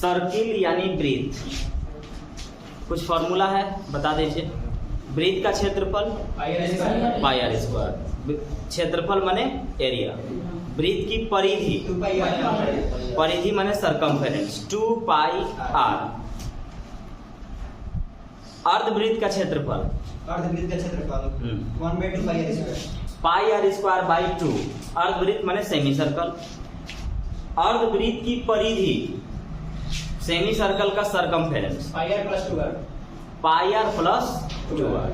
Circle यानी वृत्त, कुछ फॉर्मूला है बता दीजिए। वृत्त का क्षेत्रफल पाई आर स्क्वायर, क्षेत्रफल माने एरिया, वृत्त की परिधि, परिधि माने सरकमफेरेंस 2 पाई आर। अर्धवृत्त का क्षेत्रफल, अर्धवृत्त का क्षेत्रफल 1/2 pi r square, pi r square by 2। अर्धवृत्त माने सेमी सर्कल। अर्धवृत्त की परिधि, सेमी सर्कल का circumference pi r plus 2 r, pi r plus 2 r.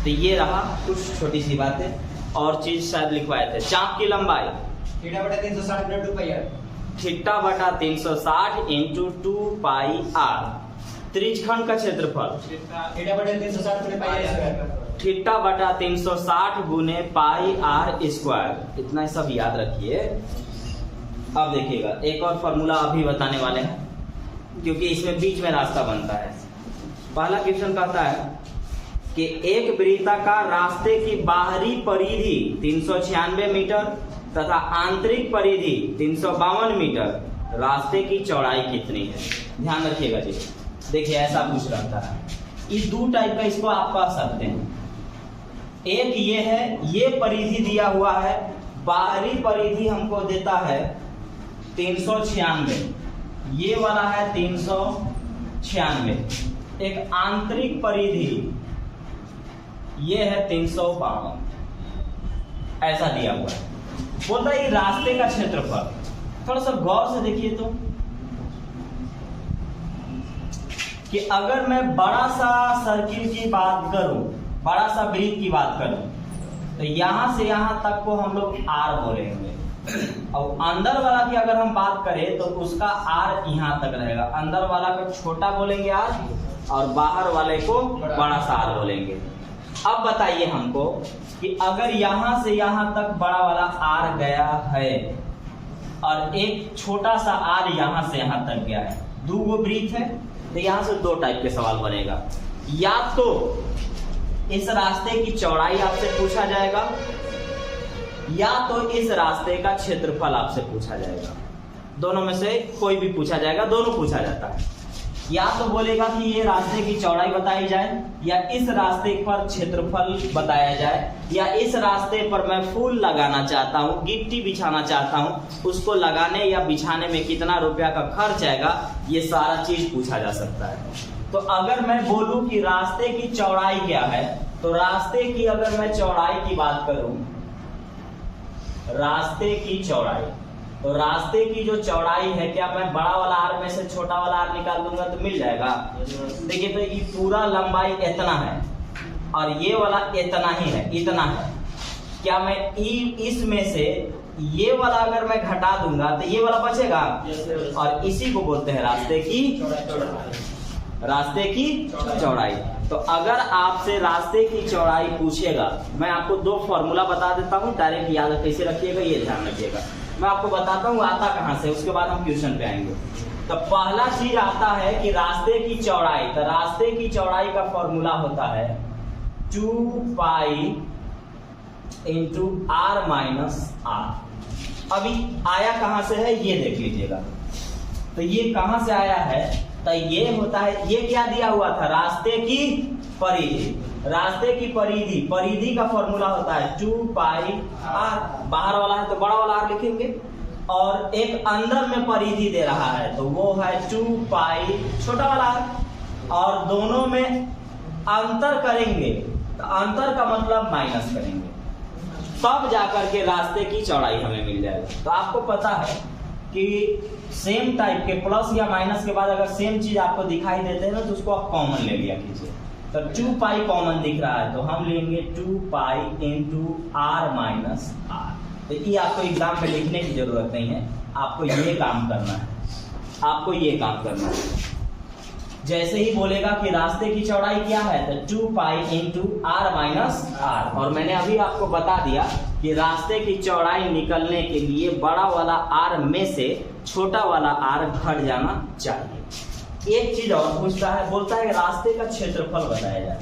तो ये रहा कुछ छोटी सी बातें, और चीज शायद लिखवाए थे। चाप की लंबाई थीटा बटा 360 गुना 2 पाई आर, थीटा बटा 360 इंटू 2 पाई आर। त्रिज्यखंड का क्षेत्रफल थीटा बटा 360 गुना पाई आर स्क्वायर, थीटा बटा 360 गुने पाई आर स्क्वायर। इतना ही सब याद रखिए। अब देखिएगा एक और फॉर्मूला अभी बताने वाले हैं, क्योंकि इसमें बीच में रास्ता बनता है। पहला क्वेश्चन कहता है कि एक वृत्ताकार रास्ते की बाहरी परिधि 396 मीटर तथा आंतरिक परिधि 352 मीटर, रास्ते की चौड़ाई कितनी है? ध्यान रखिएगा जी। देखिए ऐसा पूछ रहा है, ये दो टाइप का इसको आप कह सकते हैं। एक ये है, ये परिधि दिया हुआ है, बाहरी परिधि हमको देता है 396, ये वाला है 396। एक आंतरिक परिधि ये है 352, ऐसा दिया हुआ है। बोलता है रास्ते का क्षेत्रफल, थोड़ा सा गौर से देखिए तो, कि अगर मैं बड़ा सा सर्किल की बात करूं, बड़ा सा वृत्त की बात करूं, तो यहां से यहां तक को हम लोग आर बोलेंगे। और अंदर वाला की अगर हम बात करें तो उसका आर यहां तक रहेगा। अंदर वाला को छोटा बोलेंगे आर, और बाहर वाले को बड़ा सा आर बोलेंगे। अब बताइए हमको कि अगर यहां से यहां तक बड़ा वाला आर गया है और एक छोटा सा आर यहां से यहां तक गया है, दो गो वृत्त है, तो यहां से दो टाइप के सवाल बनेगा। या तो इस रास्ते की चौड़ाई आपसे पूछा जाएगा, या तो इस रास्ते का क्षेत्रफल आपसे पूछा जाएगा। दोनों में से कोई भी पूछा जाएगा, दोनों पूछा जाता है। या तो बोलेगा कि ये रास्ते की चौड़ाई बताई जाए, या इस रास्ते पर क्षेत्रफल बताया जाए, या इस रास्ते पर मैं फूल लगाना चाहता हूँ, गिट्टी बिछाना चाहता हूँ, उसको लगाने या बिछाने में कितना रुपया का खर्च आएगा, ये सारा चीज पूछा जा सकता है। तो अगर मैं बोलूं कि रास्ते की चौड़ाई क्या है, तो रास्ते की अगर मैं चौड़ाई की बात करूं, रास्ते की चौड़ाई, तो रास्ते की जो चौड़ाई है, क्या मैं बड़ा वाला आर में से छोटा वाला आर निकाल दूंगा तो मिल जाएगा? देखिए तो ये पूरा लंबाई इतना है और ये वाला इतना ही है, इतना है। क्या मैं इसमें से ये वाला अगर मैं घटा दूंगा तो ये वाला बचेगा, और इसी को बोलते हैं रास्ते की चौड़ाई। तो अगर आपसे रास्ते की चौड़ाई पूछेगा, मैं आपको दो फॉर्मूला बता देता हूँ, डायरेक्ट याद कैसे रखिएगा ये ध्यान रखिएगा। मैं आपको बताता हूँ आता कहाँ से, उसके बाद हम क्वेश्चन पे आएंगे। तो पहला चीज आता है कि रास्ते की चौड़ाई, तो रास्ते की चौड़ाई का फॉर्मूला होता है 2 pi into R minus R. अभी आया कहाँ से है ये देख लीजिएगा। तो ये कहाँ से आया है, तो ये होता है, ये क्या दिया हुआ था, रास्ते की परिधि। रास्ते की परिधि, परिधि का फॉर्मूला होता है 2 पाई आर। बाहर वाला है तो बड़ा वाला आर लिखेंगे, और एक अंदर में परिधि दे रहा है तो वो है 2 पाई छोटा वाला आर। और दोनों में अंतर करेंगे, तो अंतर का मतलब माइनस करेंगे, तब जाकर के रास्ते की चौड़ाई हमें मिल जाएगी। तो आपको पता है कि सेम टाइप के प्लस या माइनस के बाद अगर सेम चीज आपको दिखाई देते हैं ना, तो उसको आप कॉमन ले लिया कीजिए। तो 2 पाई कॉमन दिख रहा है तो हम लेंगे 2 pi into R minus R. तो ये आपको एग्जाम में लिखने की जरूरत नहीं है, आपको ये काम करना है, आपको ये काम करना है। जैसे ही बोलेगा कि रास्ते की चौड़ाई क्या है, तो 2 pi into R minus R. और मैंने अभी आपको बता दिया कि रास्ते की चौड़ाई निकलने के लिए बड़ा वाला आर में से छोटा वाला आर घट जाना चाहिए। एक चीज और पूछता है, बोलता है रास्ते का क्षेत्रफल बताया जाए।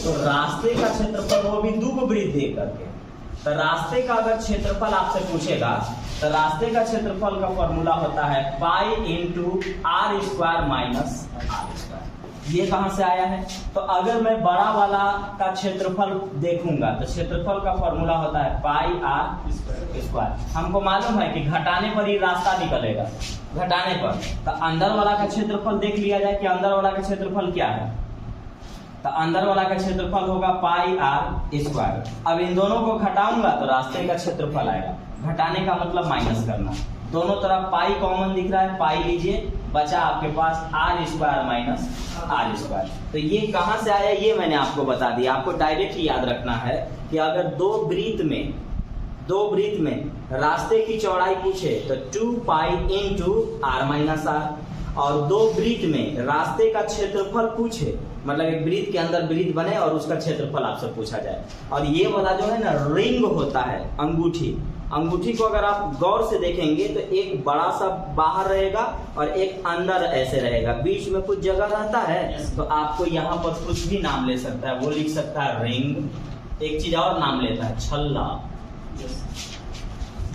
तो रास्ते का क्षेत्रफल वो भी दो को वृत्त दे करके, तो रास्ते का अगर क्षेत्रफल आपसे पूछेगा तो रास्ते का क्षेत्रफल का फॉर्मूला होता है pi into R square minus are square. ये कहां से आया है? तो अगर मैं बड़ा वाला का क्षेत्रफल देखूंगा तो क्षेत्रफल का फॉर्मूला होता है पाई आर स्क्वायर। हमको मालूम है कि घटाने पर ही रास्ता निकलेगा, घटाने पर। तो अंदर वाला का क्षेत्रफल देख लिया जाए कि अंदर वाला का क्षेत्रफल क्या है। तो अंदर वाला का क्षेत्रफल होगा पाई आर स्क्वायर। अब इन दोनों को घटाऊंगा तो रास्ते का क्षेत्रफल आएगा। घटाने का मतलब माइनस करना। दोनों तरफ पाई कॉमन दिख रहा है, पाई लीजिए, बचा आपके पास r square minus are square. तो ये कहां से आया ये मैंने आपको बता दिया। आपको डायरेक्ट याद रखना है कि अगर दो वृत्त में रास्ते की चौड़ाई पूछे तो 2 pi into R minus R, और दो वृत्त में रास्ते का क्षेत्रफल पूछे, मतलब एक वृत्त के अंदर वृत्त बने और उसका क्षेत्रफल आपसे पूछा जाए। और ये वाला जो है ना रिंग होता है, अंगूठी को अगर आप गौर से देखेंगे तो एक बड़ा सा बाहर रहेगा और एक अंदर ऐसे रहेगा, बीच में कुछ जगह रहता है। तो आपको यहाँ पर कुछ भी नाम ले सकता है, वो लिख सकता है रिंग, एक चीज और नाम लेता है छल्ला,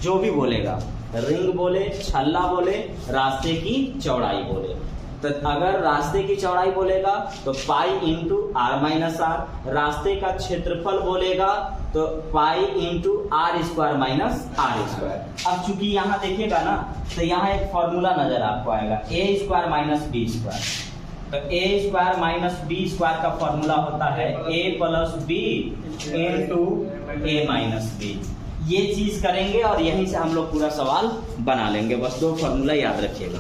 जो भी बोलेगा, रिंग बोले, छल्ला बोले, रास्ते की चौड़ाई बोले। तो अगर रास्ते की चौड़ाई बोलेगा तो pi into R minus R, रास्ते का क्षेत्रफल बोलेगा तो pi into R square minus are square. अब चूंकि यहाँ देखिएगा ना तो यहाँ एक फॉर्मूला नजर आपको आएगा, ए स्क्वायर माइनस बी स्क्वायर। तो ए स्क्वायर माइनस बी स्क्वायर का फॉर्मूला होता है ए प्लस बी इंटू ए माइनस बी। ये चीज करेंगे और यहीं से हम लोग पूरा सवाल बना लेंगे। बस दो फॉर्मूला याद रखिएगा।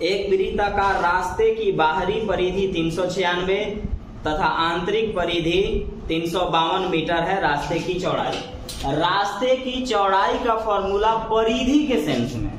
एक वृत्ताकार रास्ते की बाहरी परिधि 396 तथा आंतरिक परिधि 352 मीटर है रास्ते की चौड़ाई। रास्ते की चौड़ाई का फॉर्मूला परिधि के सेंस में,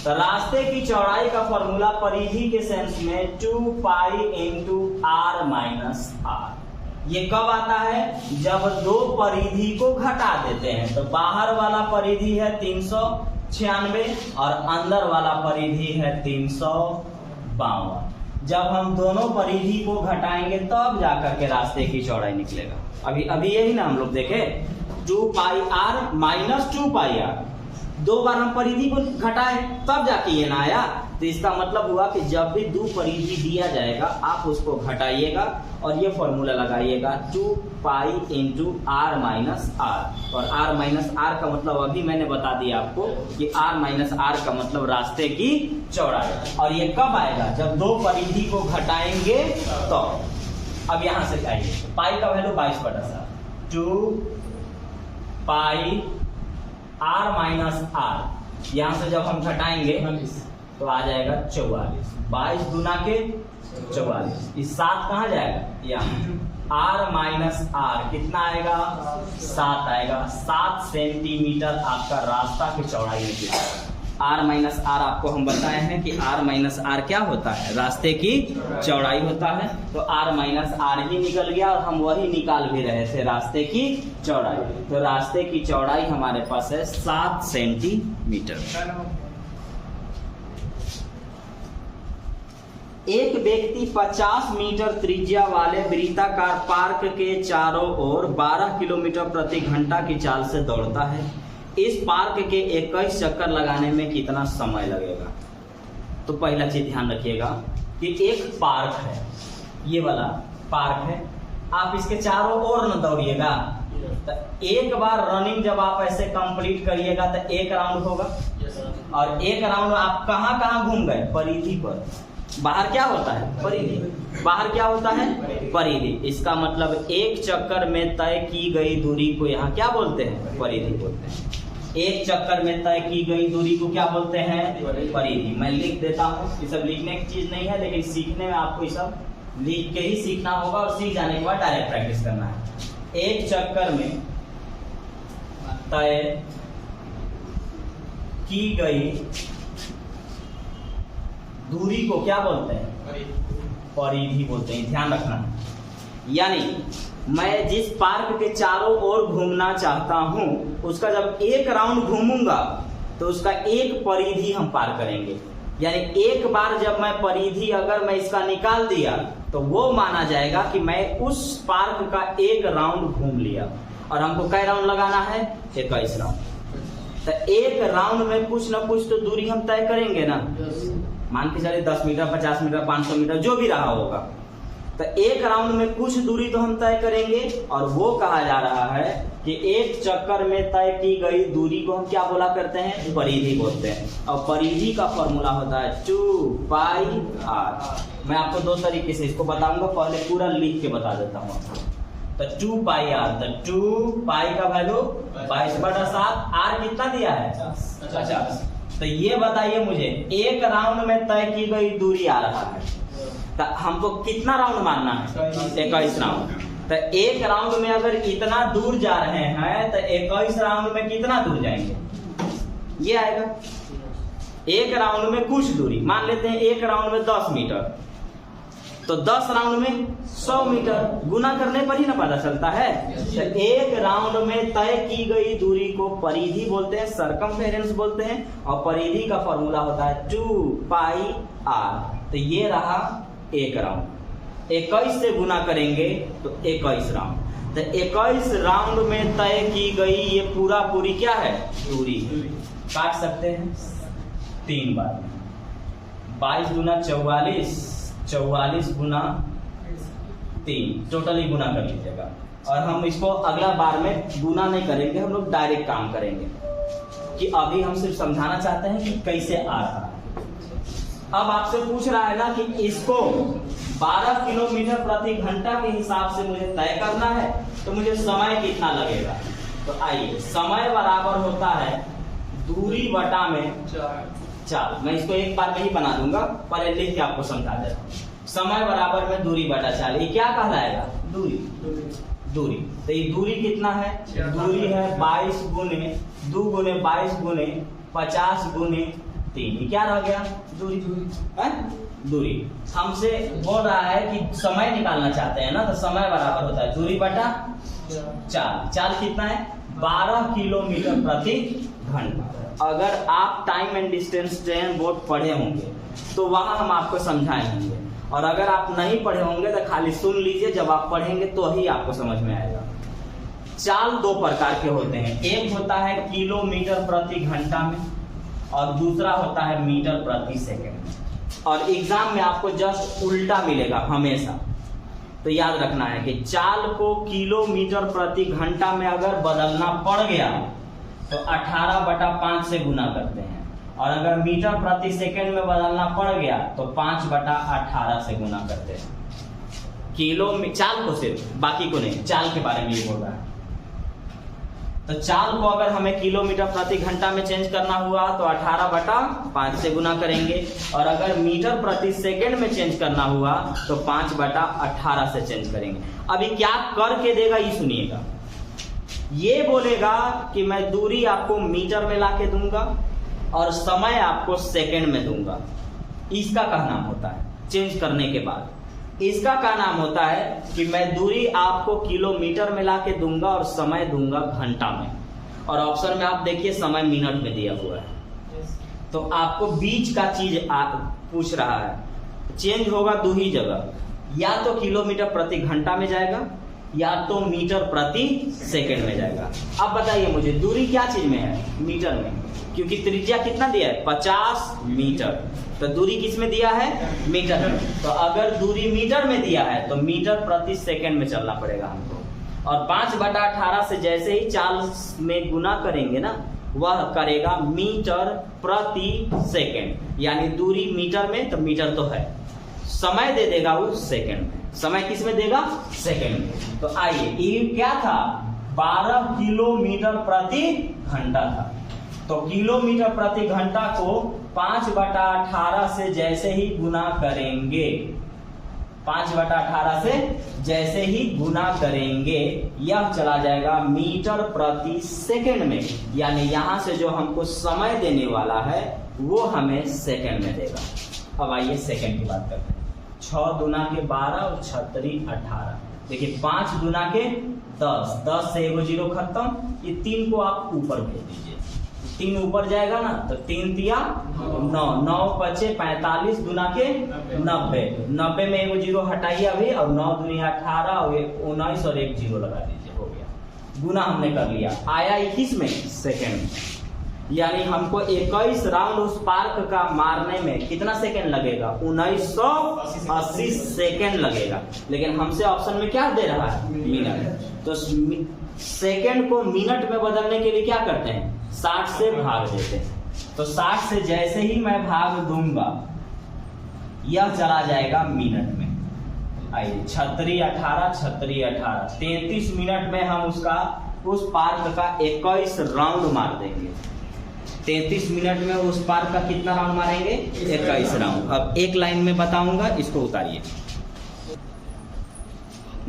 तो रास्ते की चौड़ाई का फॉर्मूला परिधि के सेंस में 2 pi into R minus R. ये कब आता है? जब दो परिधि को घटा देते हैं। तो बाहर वाला परिधि है 396 और अंदर वाला परिधि है 352। जब हम दोनों परिधि को घटाएंगे तब जाकर के रास्ते की चौड़ाई निकलेगा। अभी यही ना हम लोग देखे, 2 pi R minus 2 pi are, दो बार हम परिधि को घटाए तब जाके ये ना आया। तो इसका मतलब हुआ कि जब भी दो परिधि दिया जाएगा आप उसको घटाइएगा और ये फॉर्मूला लगाइएगा 2 pi into R minus R. और आर माइनस आर का मतलब अभी मैंने बता दिया आपको कि आर माइनस आर का मतलब रास्ते की चौड़ाई। और ये कब आएगा? जब दो परिधि को घटाएंगे तो। अब यहां से आइए, पाई का value 22/7, 2 pi R minus R, यहां से जब हम घटाएंगे तो आ जाएगा 44। 22 गुना के 44, इस 7 कहाँ जाएगा? यहाँ आर माइनस आर कितना आएगा? 7 आएगा। 7 सेंटीमीटर आपका रास्ता की चौड़ाई निकलेगा। आर माइनस आर आपको हम बताए हैं कि आर माइनस आर क्या होता है? रास्ते की चौड़ाई होता है। तो आर माइनस आर ही निकल गया और हम वही निकाल भी रहे थे, रास्ते की चौड़ाई। तो रास्ते की चौड़ाई हमारे पास है 7 सेंटीमीटर। एक व्यक्ति 50 मीटर त्रिज्या वाले वृत्ताकार पार्क के चारों ओर 12 किलोमीटर प्रति घंटा की चाल से दौड़ता है। इस पार्क के 21 चक्कर लगाने में कितना समय लगेगा? तो पहला चीज ध्यान रखिएगा कि एक पार्क है, ये वाला पार्क है, आप इसके चारों ओर न दौड़िएगा। तो एक बार रनिंग जब आप ऐसे कंप्लीट करिएगा तो एक राउंड होगा, और एक राउंड आप कहाँ कहाँ घूम गए? परिधि पर। बाहर क्या होता है? परिधि। बाहर क्या होता है? परिधि। इसका मतलब एक चक्कर में तय की गई दूरी को यहाँ क्या बोलते हैं? परिधि बोलते हैं। एक चक्कर में तय की गई दूरी को क्या बोलते हैं? परिधि। मैं लिख देता हूँ, ये सब लिखने की चीज नहीं है, लेकिन सीखने में आपको ये सब लिख के ही सीखना होगा और सीख जाने के बाद डायरेक्ट प्रैक्टिस करना है। एक चक्कर में तय की गई दूरी को क्या बोलते हैं? परिधि बोलते हैं। ध्यान रखना। यानी मैं जिस पार्क के चारों ओर घूमना चाहता हूं उसका जब एक राउंड घूमूंगा तो उसका एक परिधि हम पार करेंगे। यानी एक बार जब मैं परिधि अगर मैं इसका निकाल दिया तो वो माना जाएगा कि मैं उस पार्क का एक राउंड घूम लिया। और हमको कै राउंड लगाना है? 21 राउंड। तो एक राउंड में कुछ ना कुछ तो दूरी हम तय करेंगे ना। मान के चले 10 मीटर, 50 मीटर, 500 मीटर, जो भी रहा होगा। तो एक राउंड में कुछ दूरी तो हम तय करेंगे। और वो कहा जा रहा है कि एक चक्कर में तय की गई दूरी को हम क्या बोला करते हैं? परिधि बोलते हैं। और परिधि का फॉर्मूला होता है 2πr। मैं आपको दो तरीके से इसको बताऊंगा, पहले पूरा लिख के बता देता हूँ आपको। तो 2πr, तो 2π का वैल्यू 22/7, r कितना दिया है? 50। तो ये बताइए मुझे, एक राउंड में तय की गई दूरी आ रहा है, तो हमको कितना राउंड मानना है? 21 राउंड। तो एक राउंड में अगर इतना दूर जा रहे हैं तो 21 राउंड में कितना दूर जाएंगे? ये आएगा। एक राउंड में कुछ दूरी, मान लेते हैं एक राउंड में 10 मीटर, तो 10 राउंड में 100 मीटर, गुना करने पर ही ना पता चलता है। तो एक राउंड में तय की गई दूरी को परिधि बोलते हैं, सरकमफेरेंस बोलते हैं। और परिधि का फॉर्मूला होता है 2πr। तो ये रहा एक राउंड। 21 से गुना करेंगे तो 21 राउंड। तो 21 राउंड में तय की गई ये पूरी क्या है? दूरी। काट सकते हैं 3 बार। 22 गुना 44, 44 गुना 3, टोटली गुना कर लीजिएगा। और हम इसको अगला बार में गुना नहीं करेंगे, हम लोग डायरेक्ट काम करेंगे कि अभी हम सिर्फ समझाना चाहते हैं कि कैसे आ रहा है। अब आपसे पूछ रहा है ना कि इसको 12 किलोमीटर प्रति घंटा के हिसाब से मुझे तय करना है, तो मुझे समय कितना लगेगा? तो आइए, समय बराबर होता है दूरी बटा में चाल। मैं इसको एक बार में ही बना दूंगा, पहले लिख के आपको समझा दे रहा हूं। समय बराबर में दूरी बटा चाल। ये क्या कहलाएगा? दूरी। तो ये दूरी कितना है? दूरी है 22 गुने 2 गुने 22 गुने 50 गुने 3। ये क्या रह गया? दूरी। हमसे बोल रहा है कि समय निकालना चाहते हैं ना, तो समय बराबर होता है दूरी बटा चाल। चाल कितना है? 12 किलोमीटर प्रति घंटा। अगर आप time and distance train board पढ़े होंगे तो वहां हम आपको समझाएंगे, और अगर आप नहीं पढ़े होंगे तो खाली सुन लीजिए, जब आप पढ़ेंगे तो ही आपको समझ में आएगा। चाल 2 प्रकार के होते हैं, एक होता है किलोमीटर प्रति घंटा में और दूसरा होता है मीटर प्रति सेकंड। और एग्जाम में आपको जस्ट उल्टा मिलेगा हमेशा। तो याद रखना है कि चाल को किलोमीटर प्रति घंटा में अगर बदलना पड़ गया तो 18/5 से गुना करते हैं, और अगर मीटर प्रति सेकंड में बदलना पड़ गया तो 5/18 से गुना करते हैं। चाल को सिर्फ, बाकी को नहीं, चाल के बारे में ये बोल रहा है। तो चाल को अगर हमें किलोमीटर प्रति घंटा में चेंज करना हुआ तो 18/5 से गुना करेंगे, और अगर मीटर प्रति सेकंड में चेंज करना हुआ तो 5/18 से चेंज करेंगे। अभी क्या करके देगा ये सुनिएगा। ये बोलेगा कि मैं दूरी आपको मीटर में लाके दूंगा और समय आपको सेकंड में दूंगा। इसका क्या नाम होता है चेंज करने के बाद? इसका क्या नाम होता है कि मैं दूरी आपको किलोमीटर में लाके दूंगा और समय दूंगा घंटा में। और ऑप्शन में आप देखिए समय मिनट में दिया हुआ है। तो आपको बीच का चीज पूछ रहा है, चेंज होगा 2 ही जगह, या तो किलोमीटर प्रति घंटा में जाएगा या तो मीटर प्रति सेकंड में जाएगा। अब बताइए मुझे दूरी क्या चीज में है? मीटर में, क्योंकि त्रिज्या कितना दिया है? 50 मीटर। तो दूरी किस में दिया है? मीटर में। तो अगर दूरी मीटर में दिया है तो मीटर प्रति सेकंड में चलना पड़ेगा हमको। और 5/18 से जैसे ही चाल में गुना करेंगे ना, वह करेगा मीटर प्रति सेकंड। यानी दूरी मीटर में, तो मीटर तो है, समय दे देगा वो सेकंड में। समय किस में देगा? सेकंड में। तो आइए, ये क्या था? 12 किलोमीटर प्रति घंटा था। तो किलोमीटर प्रति घंटा को 5/18 से जैसे ही गुना करेंगे, 5/18 से जैसे ही गुना करेंगे, यह चला जाएगा मीटर प्रति सेकंड में। यानी यहां से जो हमको समय देने वाला है वो हमें सेकंड में देगा। अब आइए सेकंड की बात करते हैं। 6 दूना के 12 और 6 18। देखिए 5 दूना के 10, 10 से एगो 0 खत्म। ये 3 को आप ऊपर भेज दीजिए, 3 ऊपर जाएगा ना तो 3 तिया 9, 9 बचे 45 दुना के 90, 90 में एगो जीरो हटाइए अभी, और 9 दूनी 18 और 19 और एक जीरो लगा दीजिए, हो गया। गुना हमने कर लिया, आया 21 में सेकेंड, यानी हमको 21 राउंड उस पार्क का मारने में कितना सेकेंड लगेगा? 1980 सेकेंड लगेगा। लेकिन हमसे ऑप्शन में क्या दे रहा है? मिनट। तो सेकेंड को मिनट में बदलने के लिए क्या करते हैं? 60 से भाग देते हैं। तो 60 से जैसे ही मैं भाग दूंगा यह चला जाएगा मिनट में। आइए 36 18 36 18 33 मिनट में हम उस पार्क का 21 राउंड मार देंगे। 33 मिनट में उस पार्क का कितना राउंड मारेंगे? 21 राउंड। अब एक लाइन में बताऊंगा, इसको उतारिए।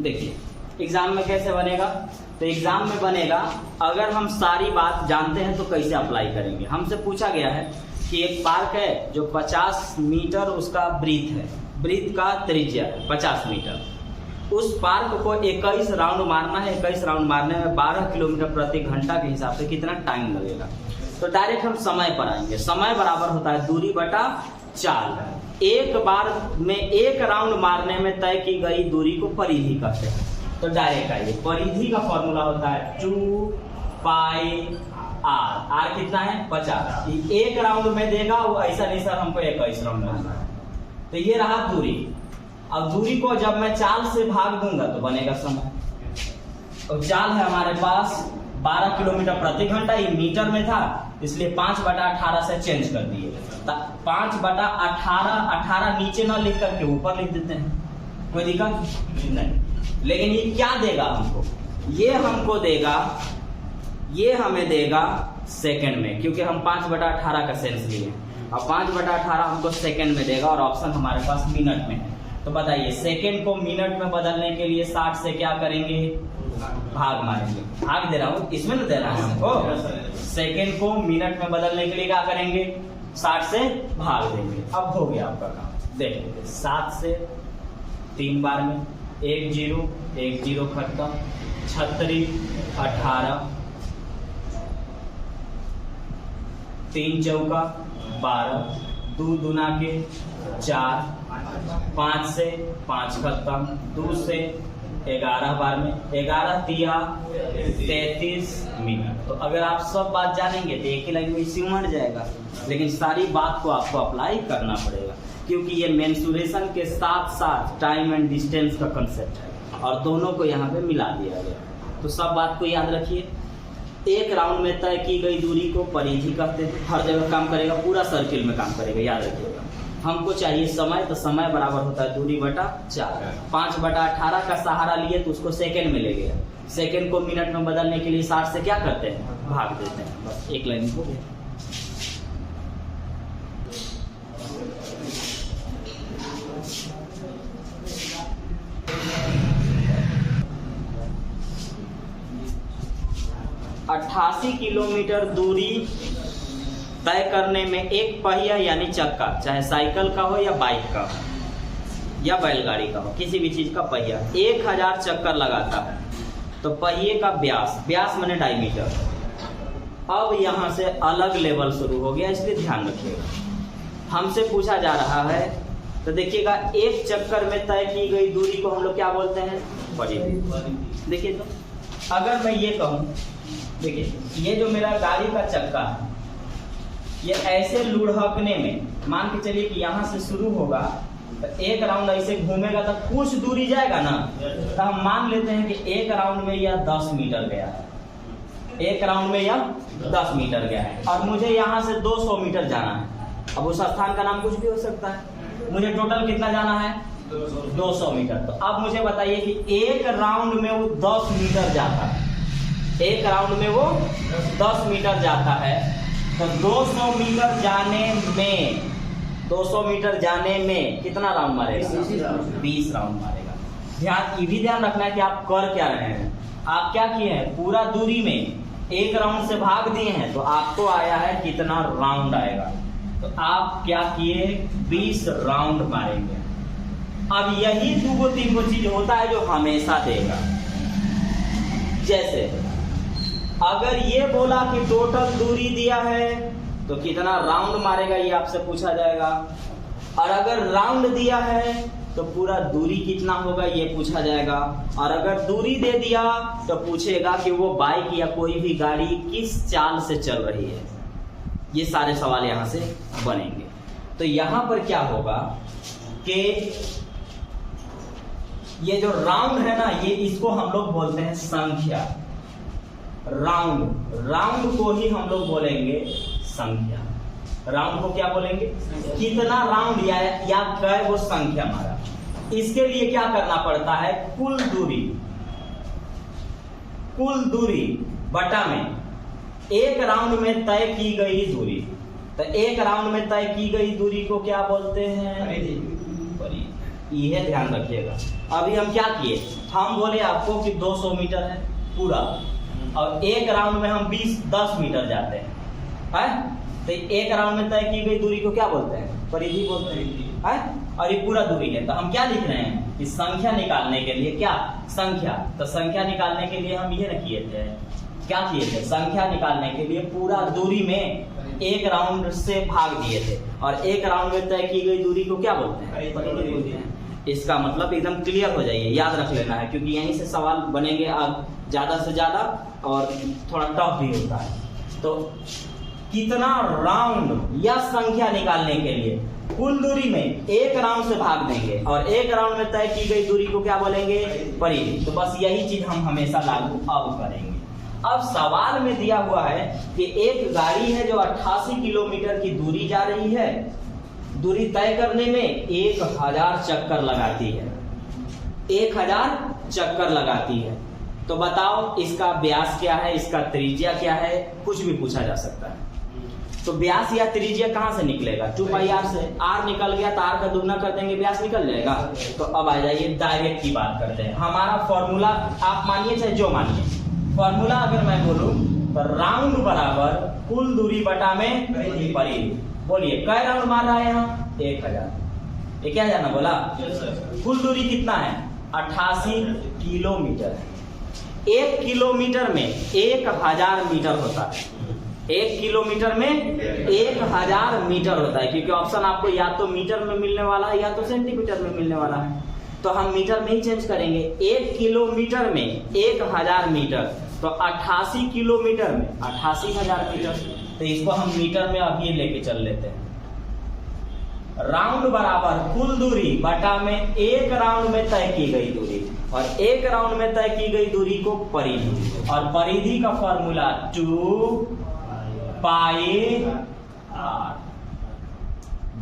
देखिए एग्जाम में कैसे बनेगा? तो एग्जाम में बनेगा, अगर हम सारी बात जानते हैं तो कैसे अप्लाई करेंगे। हमसे पूछा गया है कि एक पार्क है जो 50 मीटर उसका ब्रीथ है, ब्रीथ का त्रिज्या है 50 मीटर। उस पार्क को 21 राउंड मारना है। 21 राउंड मारने में 12 किलोमीटर प्रति घंटा के हिसाब से कितना टाइम लगेगा? तो डायरेक्ट हम समय पर आएंगे। समय बराबर होता है दूरी बटा चाल। एक बार में एक राउंड मारने में तय की गई दूरी को परिधि कहते हैं। तो डायरेक्ट आइए, परिधि का फॉर्मूला होता है 2 पाई आर। आर कितना है? 50। एक राउंड में देगा वो, ऐसा नहीं सर हमको 21 राउंड मारना है। तो ये रहा दूरी। अब दूरी को जब मैं चाल से भाग दूंगा तो बनेगा समय। और चाल है हमारे पास 12 किलोमीटर प्रति घंटा, ये मीटर में था इसलिए 5/18 से चेंज कर दिए। 5/18, 18 नीचे ना लिख करके ऊपर लिख देते हैं, कोई दिक्कत नहीं। लेकिन ये क्या देगा हमको? ये हमको देगा, ये हमें देगा सेकंड में, क्योंकि हम 5/18 का सेंस लिए। अब 5/18 हमको सेकंड में देगा और ऑप्शन हमारे पास मिनट में है। तो बताइए सेकंड को मिनट में बदलने के लिए 60 से क्या करेंगे? भाग मारेंगे। भाग दे रहा हूँ, इसमें ना दे रहा हूँ। सेकंड को मिनट में बदलने के लिए क्या करेंगे? 60 से भाग देंगे। अब हो गया आपका काम। देख लीजिए 7 से 3 बार में 1 0 1 0 खत्म। 36 18 3 चौका 12 2 दुना के 4 5 से 5 खत्म। 2 से 11 बार में 11 तिया 33 मिनट। तो अगर आप सब बात जानेंगे तो एक ही लाइन में सिमट जाएगा, लेकिन सारी बात को आपको अप्लाई करना पड़ेगा, क्योंकि ये मेंसुरेशन के साथ साथ टाइम एंड डिस्टेंस का कंसेप्ट है और दोनों को यहाँ पे मिला दिया गया। तो सब बात को याद रखिए। एक राउंड में तय की गई दूरी को परिधि कहते हैं। हर जगह काम करेगा, पूरा सर्किल में काम करेगा, याद रखिएगा। हमको चाहिए समय, तो समय बराबर होता है दूरी बटा 4। 5/18 का सहारा लिए तो उसको सेकंड में ले गया। सेकंड को मिनट में बदलने के लिए 60 से क्या करते हैं? भाग देते हैं। बस एक लाइन हो गया। अट्ठासी किलोमीटर दूरी तय करने में एक पहिया यानी चक्का, चाहे साइकिल का हो या बाइक का हो या बैलगाड़ी का हो, किसी भी चीज का पहिया 1000 चक्कर लगाता है तो पहिए का व्यास माने डायमीटर। अब यहाँ से अलग लेवल शुरू हो गया, इसलिए ध्यान रखिएगा। हमसे पूछा जा रहा है तो देखिएगा, एक चक्कर में तय की गई दूरी को हम लोग क्या बोलते हैं? परिधि। देखिए तो अगर मैं ये कहूँ, देखिए ये जो मेरा गाड़ी का चक्का है, ये ऐसे लुढ़कने में मान के चलिए कि यहाँ से शुरू होगा तो एक राउंड ऐसे घूमेगा तो कुछ दूरी जाएगा ना, तो हम मान लेते हैं कि एक राउंड में यह 10 मीटर गया है। एक राउंड में यह 10 मीटर गया है और मुझे यहाँ से 200 मीटर जाना है। अब उस स्थान का नाम कुछ भी हो सकता है। मुझे टोटल कितना जाना है? 200 मीटर। तो अब मुझे बताइए कि एक राउंड में वो 10 मीटर जाता है। एक राउंड में वो 10 मीटर जाता है तो 200 मीटर जाने में कितना राउंड मारेगा? 20 राउंड मारेगा। ये भी ध्यान रखना है कि आप कर क्या रहे हैं। आप क्या किए हैं? पूरा दूरी में एक राउंड से भाग दिए हैं तो आपको आया है कितना राउंड आएगा। तो आप क्या किए? 20 राउंड मारेंगे। अब यही 2-3 चीज होता है जो हमेशा देगा। जैसे अगर ये बोला कि टोटल दूरी दिया है तो कितना राउंड मारेगा ये आपसे पूछा जाएगा, और अगर राउंड दिया है तो पूरा दूरी कितना होगा ये पूछा जाएगा, और अगर दूरी दे दिया तो पूछेगा कि वो बाइक या कोई भी गाड़ी किस चाल से चल रही है। ये सारे सवाल यहाँ से बनेंगे। तो यहाँ पर क्या होगा कि ये जो राउंड है ना, ये इसको हम लोग बोलते हैं संख्या। राउंड को ही हम लोग बोलेंगे संख्या। राउंड को क्या बोलेंगे? कितना राउंड या कै वो संख्या मारा। इसके लिए क्या करना पड़ता है? कुल दूरी बटा में एक राउंड में तय की गई दूरी। तो एक राउंड में तय की गई दूरी को क्या बोलते हैं? परिधि। यह ध्यान रखिएगा। अभी हम क्या किए? हम बोले आपको कि 200 मीटर है पूरा, और एक राउंड में हम 10 मीटर जाते हैं, तो एक राउंड में तय की गई दूरी को क्या बोलते हैं? परिधि बोलते हैं। और ये पूरा दूरी है। तो हम क्या लिख रहे हैं कि संख्या निकालने के लिए क्या? संख्या। तो संख्या निकालने के लिए हम ये किए थे, क्या किए थे? संख्या निकालने के लिए पूरा दूरी में एक राउंड से भाग दिए थे, और एक राउंड में तय की गई दूरी को क्या बोलते हैं? परिधि बोलते हैं। इसका मतलब एकदम क्लियर हो जाइए, याद रख लेना है, क्योंकि यहीं से सवाल बनेंगे अब ज्यादा से ज्यादा, और थोड़ा टफ भी होता है। तो कितना राउंड या संख्या निकालने के लिए कुल दूरी में एक राउंड से भाग देंगे, और एक राउंड में तय की गई दूरी को क्या बोलेंगे? परिधि। तो बस यही चीज हम हमेशा लागू अब करेंगे। अब सवाल में दिया हुआ है कि एक गाड़ी है जो 88 किलोमीटर की दूरी जा रही है, दूरी तय करने में 1000 चक्कर लगाती है। 1000 चक्कर लगाती है। तो बताओ इसका व्यास क्या है, इसका त्रिज्या क्या है? कुछ भी पूछा जा सकता है। तो व्यास या त्रिज्या कहां से निकलेगा? 2πr से। r निकल गया तो r का दुगना कर देंगे, व्यास निकल जाएगा। तो अब आ जाइए डायरेक्ट की बात करते हैं। हमारा फॉर्मूला आप मानिए चाहे जो मानिए, फॉर्मूला अगर मैं बोलूं तो राउंड बराबर कुल दूरी बटा में परिधि। बोलिए कै राउंड मार रहा है यहाँ? 1000। ये क्या जाना बोला? कुल दूरी कितना है? 88 किलोमीटर है। 1 किलोमीटर में 1000 मीटर होता है। 1 किलोमीटर में 1000 मीटर होता है, क्योंकि ऑप्शन आपको या तो मीटर में मिलने वाला है या तो सेंटीमीटर में मिलने वाला है। तो हम मीटर में ही चेंज करेंगे। 1 किलोमीटर में 1000 मीटर, तो 88 किलोमीटर में 88,000 मीटर। तो इसको हम मीटर में अभी लेके चल लेते हैं। राउंड बराबर कुल दूरी बटा में एक राउंड में तय की गई दूरी, और एक राउंड में तय की गई दूरी को परिधि, और परिधि का फॉर्मूला 2πr।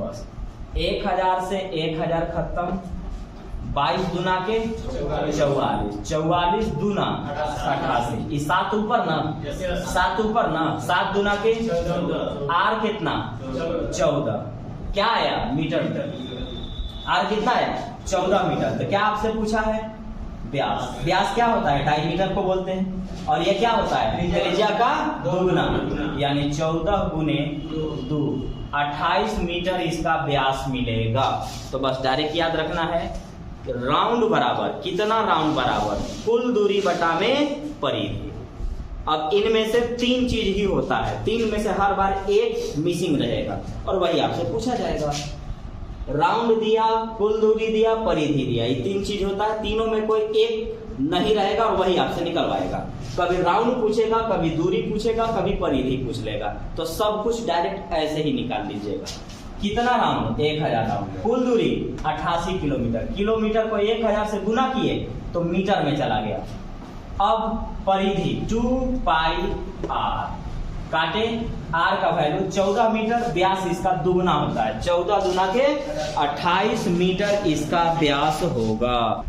बस 1000 से 1000 खत्म, 22 दुना के 44, 44 दुना 88। इस 7 ऊपर ना, 7 ऊपर ना, 7 दुना के आर कितना? 14। क्या आया? मीटर में। आर कितना है? 14 मीटर। तो क्या आपसे पूछा है? व्यास। व्यास क्या होता है? डायमीटर को बोलते हैं। और ये क्या होता है? त्रिज्या का दुगना, यानी 14 गुने 2, 28 मीटर इसका व्यास मिलेगा। तो बस डायरेक्ट याद रखना है, राउंड बराबर कितना? राउंड बराबर कुल दूरी बटा में परिधि। अब इनमें से 3 चीज ही होता है, 3 में से हर बार एक मिसिंग रहेगा, और वही आपसे पूछा जाएगा। राउंड दिया, कुल दूरी दिया, परिधि दिया, ये 3 चीज होता है। तीनों में कोई एक नहीं रहेगा, और वही आपसे निकलवाएगा। कभी राउंड पूछेगा, कभी दूरी पूछेगा, कभी परिधि पूछ लेगा। तो सब कुछ डायरेक्ट ऐसे ही निकाल लीजिएगा। कितना राउंड? 1000 राउंड। कुल दूरी 88 किलोमीटर। किलोमीटर को 1000 से गुना किए तो मीटर में चला गया। अब परिधि 2πr, काटे r का वैल्यू 14 मीटर, व्यास इसका दुगना होता है। 14 दुना के 28 मीटर इसका व्यास होगा।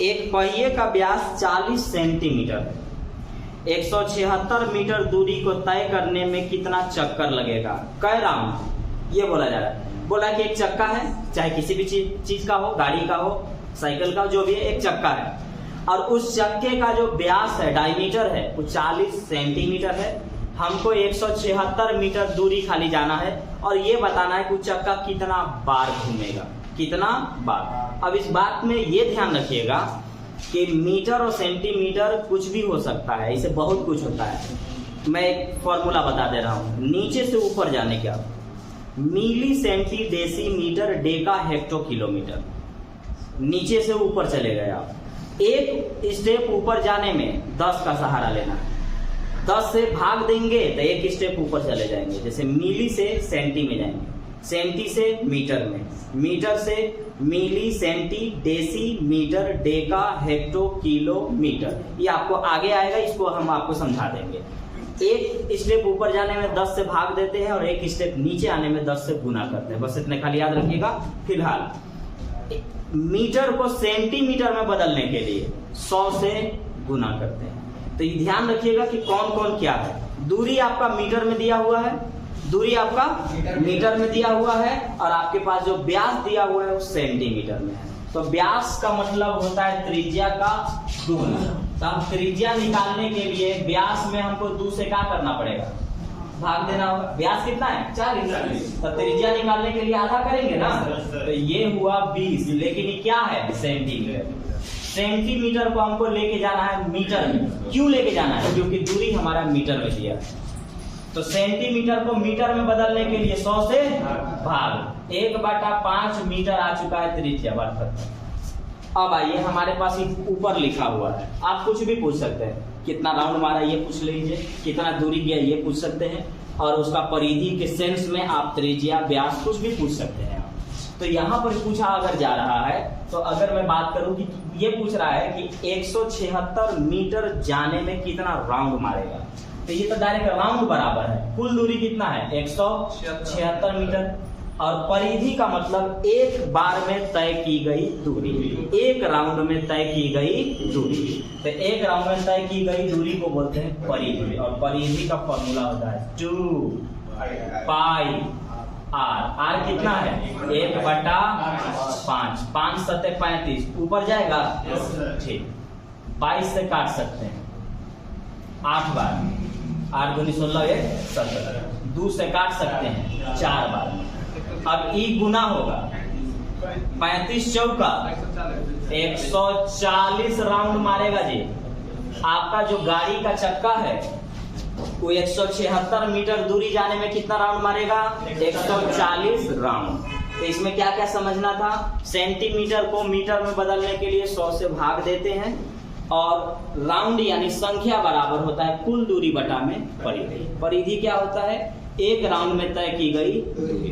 एक पहिए का व्यास 40 सेंटीमीटर है। 176 मीटर दूरी को तय करने में कितना चक्कर लगेगा? कै राउंड? ये बोला जा रहा है। बोला कि एक चक्का है, चाहे किसी भी चीज का हो, गाड़ी का हो, साइकिल का, जो भी है, एक चक्का है, और उस चक्के का जो व्यास है, डायमीटर है, वो 40 सेंटीमीटर है। हमको 176 मीटर दूरी खाली जाना है, और ये बताना है कि चक्का कितना बार घूमेगा, कितना बार। अब इस बात में ये ध्यान रखिएगा कि मीटर और सेंटीमीटर कुछ भी हो सकता है, इसे बहुत कुछ होता है। मैं एक फॉर्मूला बता दे रहा हूँ, नीचे से ऊपर जाने का। Milli centi decimetre deca hecto kilometre, नीचे से ऊपर चले गए आप। एक स्टेप ऊपर जाने में 10 का सहारा लेना, 10 से भाग देंगे तो एक स्टेप ऊपर चले जाएंगे। जैसे मिली से सेंटी में जाएंगे, सेंटी से मीटर में, मीटर से milli centi deci metre deca hecto kilometre, ये आपको आगे आएगा, इसको हम आपको समझा देंगे। एक स्टेप ऊपर जाने में 10 से भाग देते हैं और एक स्टेप नीचे आने में 10 से गुना करते हैं, बस इतने खाली याद रखिएगा। फिलहाल मीटर को सेंटीमीटर में बदलने के लिए 100 से गुना करते हैं। तो ये ध्यान रखिएगा कि कौन कौन क्या है। दूरी आपका मीटर में दिया हुआ है, दूरी आपका मीटर में दिया हुआ है, और आपके पास जो व्यास दिया हुआ है वो सेंटीमीटर में है। तो व्यास का मतलब होता है त्रिज्या का दुगुना। तो हम त्रिज्या निकालने के लिए व्यास में हमको 2 से क्या करना पड़ेगा, भाग देना होगा। व्यास कितना है 40, तो त्रिज्या निकालने के लिए आधा करेंगे ना, तो ये हुआ 20, लेकिन ये क्या है सेंटीमीटर। सेंटीमीटर को हमको लेके जाना है मीटर में। क्यों लेके जाना है, क्योंकि दूरी हमारा मीटर में दिया है। तो सेंटीमीटर को मीटर में बदलने के लिए 100 से भाग, 1/5 मीटर आ चुका है त्रिज्या बराबर। अब आइए हमारे पास ऊपर लिखा हुआ है, आप कुछ भी पूछ सकते हैं, कितना राउंड मारा ये पूछ लीजिए, कितना दूरी गया ये पूछ सकते हैं, और उसका परिधि के सेंस में आप त्रिज्या व्यास कुछ भी पूछ सकते हैं। तो यहाँ पर पूछा अगर जा रहा है, तो अगर मैं बात करूं कि ये पूछ रहा है कि 176 मीटर जाने में कितना राउंड मारेगा, तो ये तो डायरेक्ट राउंड बराबर है। कुल दूरी कितना है 176 मीटर, और परिधि का मतलब एक बार में तय की गई दूरी, एक राउंड में तय की गई दूरी। तो एक राउंड में तय की गई दूरी को बोलते हैं परिधि, और परिधि का फॉर्मूला होता है 2 पाई आर। आर कितना है 1/5, 5 7 35, ऊपर जाएगा ठीक। 22 से काट सकते हैं 8 बार, 8 दूनी 16 1 17, 2 से काट सकते हैं 4 बार। अब ई गुना होगा 35 चौका 140 राउंड मारेगा जी। आपका जो गाड़ी का चक्का है वो 176 मीटर दूरी जाने में कितना राउंड मारेगा 140 राउंड। तो इसमें क्या क्या समझना था, सेंटीमीटर को मीटर में बदलने के लिए 100 से भाग देते हैं, और राउंड यानी संख्या बराबर होता है कुल दूरी बटा में परिधि। परिधि क्या होता है, एक राउंड में तय की गई दूरी।